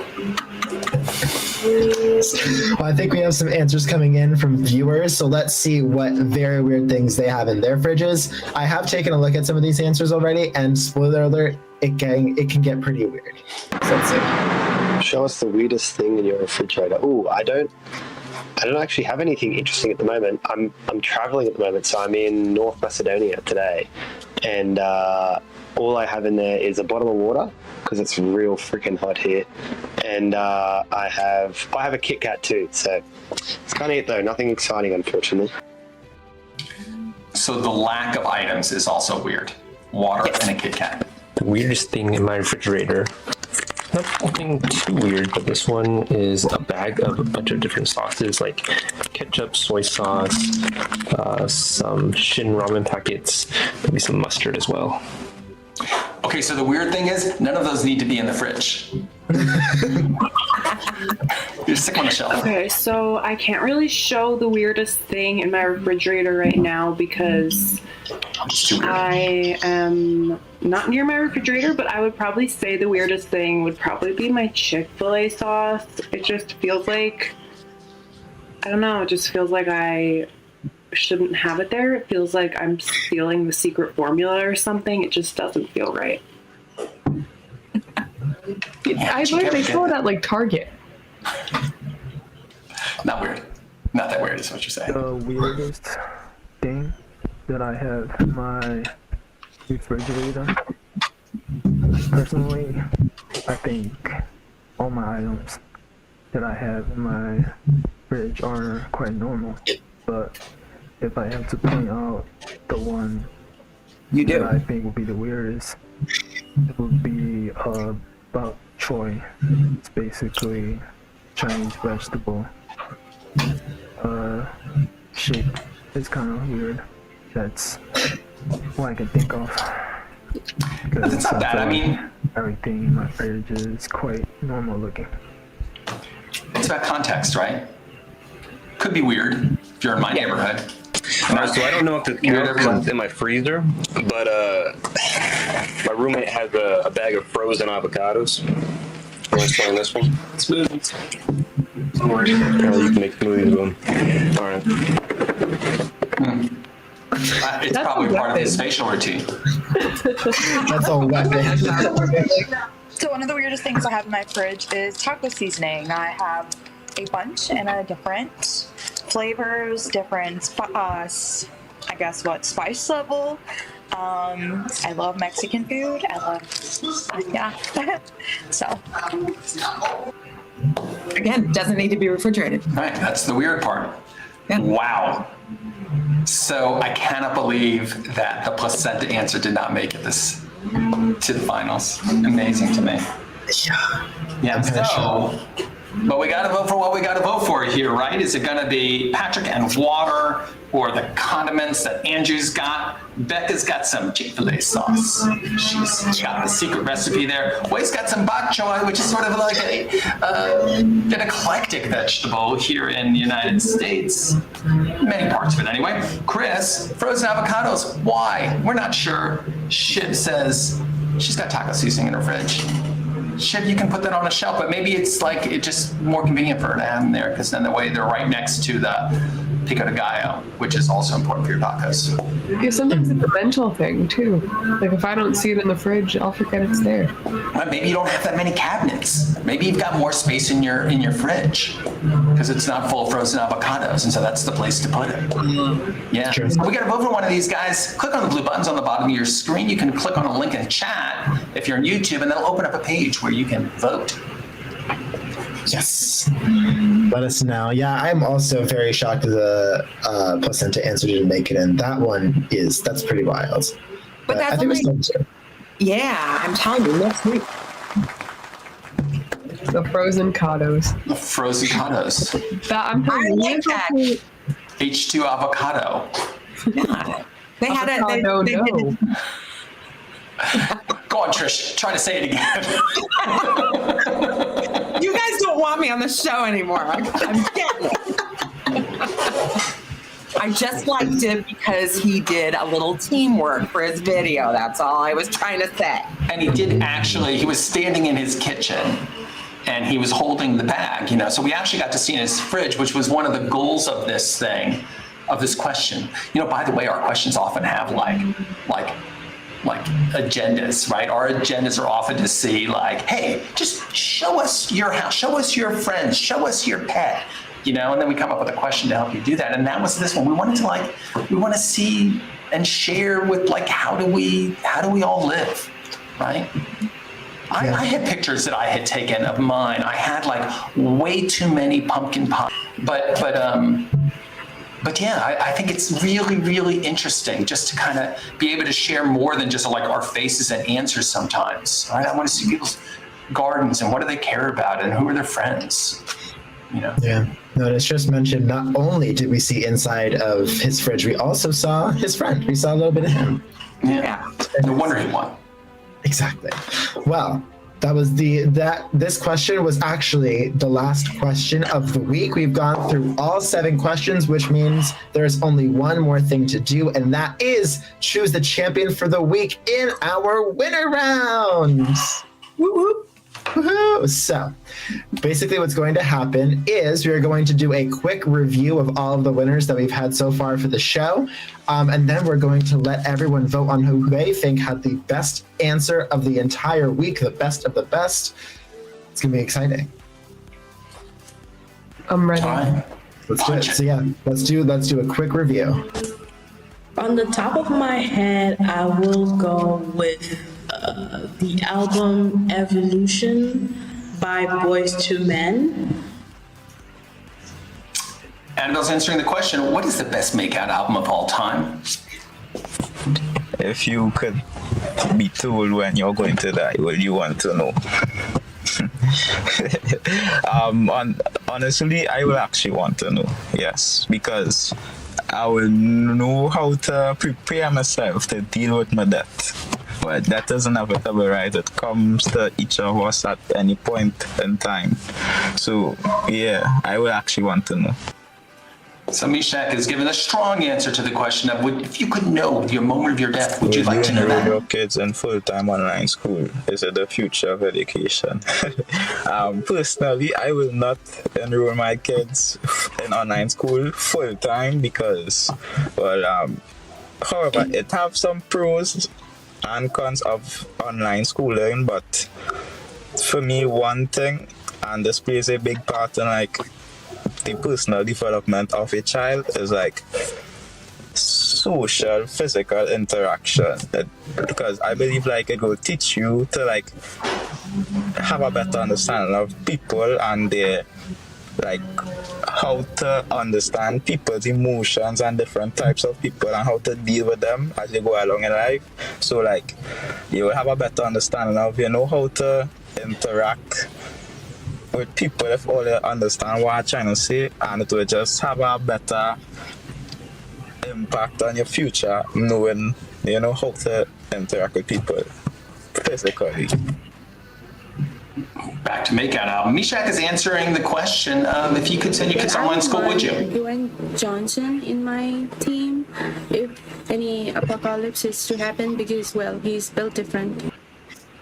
Well, I think we have some answers coming in from viewers, so let's see what very weird things they have in their fridges. I have taken a look at some of these answers already, and spoiler alert, it can get pretty weird. So let's see. Show us the weirdest thing in your refrigerator. Oh, I don't actually have anything interesting at the moment. I'm traveling at the moment, so I'm in North Macedonia today, and all I have in there is a bottle of water because it's real freaking hot here, and I have a Kit Kat too. So it's kind of it though. Nothing exciting, unfortunately. So the lack of items is also weird. Water and a Kit Kat. The weirdest thing in my refrigerator, nothing too weird, but this one is a bag of a bunch of different sauces like ketchup, soy sauce, some Shin ramen packets, maybe some mustard as well. Okay, so the weird thing is none of those need to be in the fridge. You stick on the shelf. Okay, so I can't really show the weirdest thing in my refrigerator right now because I am not near my refrigerator, but I would probably say the weirdest thing would probably be my Chick-fil-A sauce. It just feels like, I don't know, it just feels like I shouldn't have it there. It feels like I'm stealing the secret formula or something. It just doesn't feel right. I believe they sell it at like Target. Not weird. Not that weird is what you're saying. The weirdest thing that I have in my refrigerator, personally, I think all my items that I have in my fridge are quite normal. But if I have to point out the one that I think would be the weirdest, it would be bok choy. It's basically Chinese vegetable shape. It's kind of weird. That's what I can think of. That's not bad. I mean, everything in my fridge is quite normal looking. It's about context, right? Could be weird if you're in my neighborhood. So I don't know if the counts in my freezer, but my roommate has a bag of frozen avocados. You want to try this one? Smoothies. You can make smoothies with them. All right. It's probably part of his facial routine. That's a weapon. So one of the weirdest things I have in my fridge is taco seasoning. I have a bunch and a different flavors, different spice level. I love Mexican food. I love, yeah. So. Again, doesn't need to be refrigerated. Right, that's the weird part. Yeah. Wow. So I cannot believe that the placenta answer did not make it to the finals. Amazing to me. Yeah. So, but we got to vote for what we got to vote for here, right? Is it going to be Patrick and water, or the condiments that Andrew's got? Becca's got some Chick-fil-A sauce. She's got the secret recipe there. Way's got some bok choy, which is sort of like an eclectic vegetable here in the United States. Many parts of it anyway. Chris, frozen avocados. Why? We're not sure. Shiv says she's got taco seasoning in her fridge. Shiv, you can put that on a shelf, but maybe it's like it's just more convenient for her to have them there, because then the way they're right next to the pico de gallo, which is also important for your tacos. Yeah, sometimes it's a mental thing too. Like if I don't see it in the fridge, I'll forget it's there. Well, maybe you don't have that many cabinets. Maybe you've got more space in your fridge because it's not full of frozen avocados, and so that's the place to put it. Yeah. So we got to vote for one of these guys. Click on the blue buttons on the bottom of your screen. You can click on a link in chat if you're on YouTube, and that'll open up a page where you can vote. Yes. Let us know. Yeah, I'm also very shocked that the placenta answer didn't make it in. That's pretty wild. But that's I think only, it's yeah, I'm telling you, next week. The frozen cados. The frozen cados. I'm telling you, that. H2 avocado. Yeah. They had a. Avocado, they no. Go on, Trish. Try to say it again. You guys don't want me on the show anymore. I'm getting it. I just liked it because he did a little teamwork for his video. That's all I was trying to say. And he did actually, he was standing in his kitchen and he was holding the bag, so we actually got to see in his fridge, which was one of the goals of this thing, of this question. By the way, our questions often have like agendas, right? Our agendas are often to see like, hey, just show us your house, show us your friends, show us your pet, and then we come up with a question to help you do that. And that was this one. We want to see and share with how do we all live, right? I had pictures that I had taken of mine. I had way too many pumpkin pies, but yeah, I think it's really, really interesting just to kind of be able to share more than just our faces and answers sometimes. Right? I want to see people's gardens and what do they care about and who are their friends. Yeah. No, it's just mentioned, not only did we see inside of his fridge, we also saw his friend. We saw a little bit of him. Yeah. No wonder he won. Exactly. Well, that was this question was actually the last question of the week. We've gone through all 7 questions, which means there's only one more thing to do, and that is choose the champion for the week in our winner rounds. Woo woo. Woohoo! So basically what's going to happen is we're going to do a quick review of all of the winners that we've had so far for the show. And then we're going to let everyone vote on who they think had the best answer of the entire week, the best of the best. It's going to be exciting. I'm ready. Let's do it. So yeah, let's do a quick review. On the top of my head, I will go with the album Evolution by Boyz II Men. Annabelle's answering the question, what is the best makeout album of all time? If you could be told when you're going to die, what do you want to know? Honestly, I will actually want to know, yes, because I will know how to prepare myself to deal with my death. But that is inevitable, right? It comes to each of us at any point in time. So, yeah, I will actually want to know. So Mishak has given a strong answer to the question of, if you could know your moment of your death, would you like to know that? Your kids in full-time online school. Is it the future of education? Personally, I will not enroll my kids in online school full-time because, however, it have some pros and cons of online schooling, but for me, one thing, and this plays a big part in the personal development of a child, is social, physical interaction. Because I believe it will teach you to have a better understanding of people and their like how to understand people's emotions and different types of people and how to deal with them as you go along in life. So like you will have a better understanding of how to interact with people if all you understand what I'm trying to say, and it will just have a better impact on your future knowing how to interact with people physically. Back to Makeout album. Mishak is answering the question. If you could send your kids to online school, would you? Dwayne Johnson in my team if any apocalypse is to happen because, well, he's built different.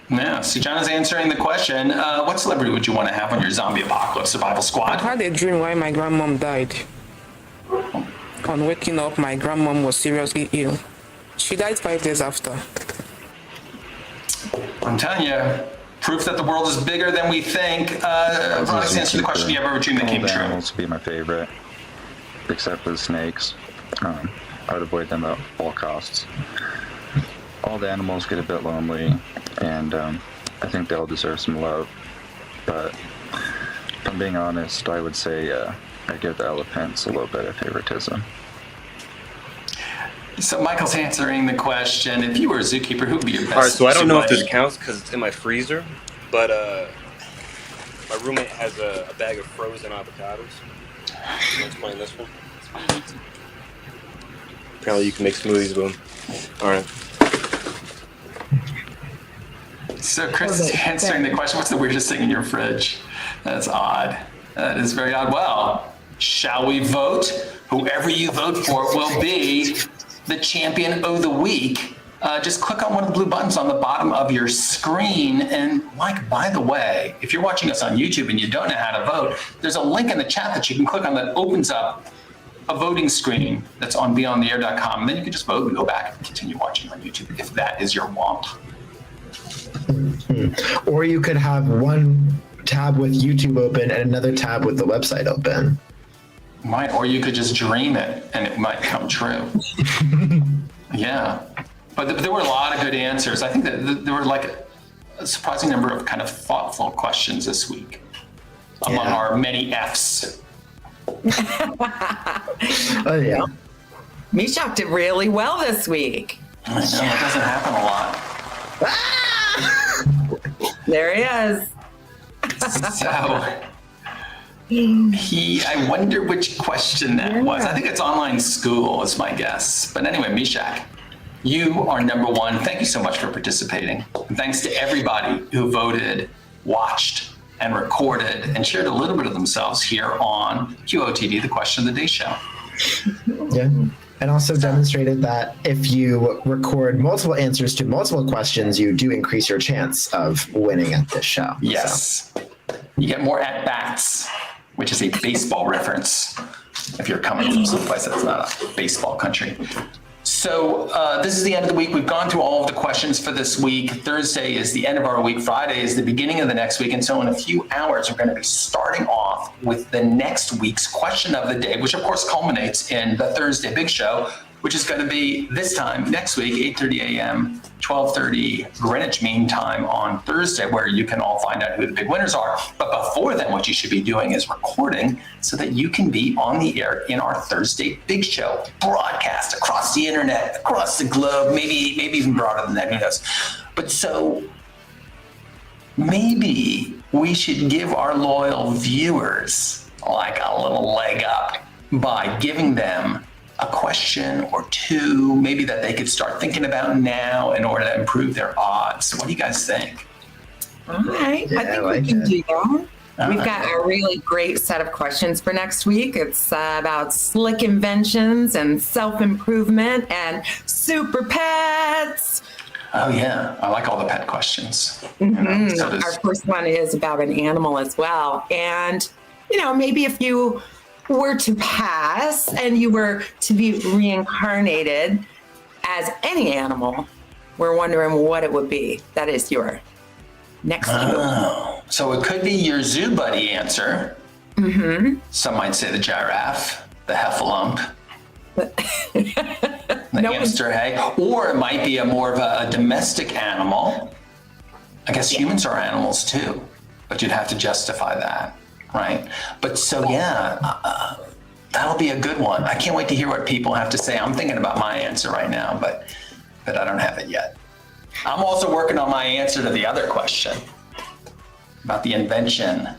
Yeah, so John is answering the question. What celebrity would you want to have on your zombie apocalypse survival squad? I had a dream while my grandmom died. On waking up, my grandmom was seriously ill. She died 5 days after. I'm telling you, proof that the world is bigger than we think. Veronic's answering the question, do you ever dream that came true? Animals would be my favorite, except for the snakes. I would avoid them at all costs. All the animals get a bit lonely, and I think they all deserve some love. But if I'm being honest, I would say I give the elephants a little bit of favoritism. So Michael's answering the question, if you were a zookeeper, who would be your best? All right, so I don't know if this buddy? counts because it's in my freezer, but my roommate has a bag of frozen avocados. You want to explain this one? Apparently you can make smoothies with them. All right. So Chris is answering the question, what's the weirdest thing in your fridge? That's odd. That is very odd. Well, shall we vote? Whoever you vote for will be the champion of the week. Just click on one of the blue buttons on the bottom of your screen. And Mike, by the way, if you're watching us on YouTube and you don't know how to vote, there's a link in the chat that you can click on that opens up a voting screen that's on BeOnTheAir.com. And then you can just vote and go back and continue watching on YouTube if that is your want. Or you could have one tab with YouTube open and another tab with the website open. Might, or you could just dream it and it might come true. Yeah. But there were a lot of good answers. I think that there were like a surprising number of kind of thoughtful questions this week among our many Fs. Oh, yeah. Mishak did really well this week. I know, it doesn't happen a lot. There he is. So, I wonder which question that was. I think it's online school is my guess. But anyway, Mishak, you are number one. Thank you so much for participating. And thanks to everybody who voted, watched, and recorded, and shared a little bit of themselves here on QOTD, the Question of the Day show. Yeah. And also demonstrated that if you record multiple answers to multiple questions, you do increase your chance of winning at this show. Yes. So. You get more at-bats, which is a baseball reference if you're coming from someplace that's not a baseball country. So this is the end of the week. We've gone through all of the questions for this week. Thursday is the end of our week. Friday is the beginning of the next week. And so in a few hours, we're going to be starting off with the next week's question of the day, which of course culminates in the Thursday Big Show, which is going to be this time next week, 8:30 a.m., 12:30 Greenwich Mean Time on Thursday, where you can all find out who the big winners are. But before then, what you should be doing is recording so that you can be on the air in our Thursday Big Show, broadcast across the internet, across the globe, maybe even broader than that, who knows. But so maybe we should give our loyal viewers like a little leg up by giving them a question or two, maybe that they could start thinking about now in order to improve their odds. What do you guys think? All right, I think we can do that. We've got a really great set of questions for next week. It's about slick inventions and self-improvement and super pets. Oh yeah, I like all the pet questions. Mm-hmm. Our first one is about an animal as well. And, maybe if you were to pass and you were to be reincarnated as any animal, we're wondering what it would be. That is your next clue. So it could be your zoo buddy answer. Mm-hmm. Some might say the giraffe, the heffalump, the hamster, hey? Or it might be a more of a domestic animal. I guess humans are animals too, but you'd have to justify that, right? But so yeah, that'll be a good one. I can't wait to hear what people have to say. I'm thinking about my answer right now, but I don't have it yet. I'm also working on my answer to the other question about the invention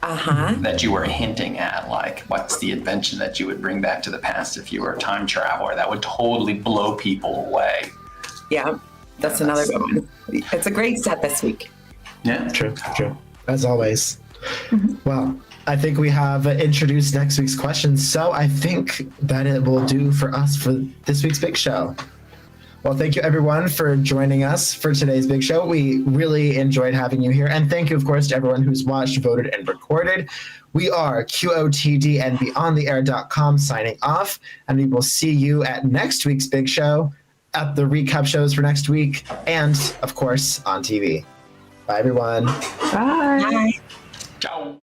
that you were hinting at. Like, what's the invention that you would bring back to the past if you were a time traveler that would totally blow people away? Yeah, that's another good one. It's a great set this week. Yeah, true. As always. Well, I think we have introduced next week's questions, so I think that it will do for us for this week's Big Show. Well, thank you everyone for joining us for today's Big Show. We really enjoyed having you here. And thank you, of course, to everyone who's watched, voted, and recorded. We are QOTD and BeOnTheAir.com signing off. And we will see you at next week's Big Show, at the recap shows for next week, and, of course, on TV. Bye, everyone. Bye. Ciao.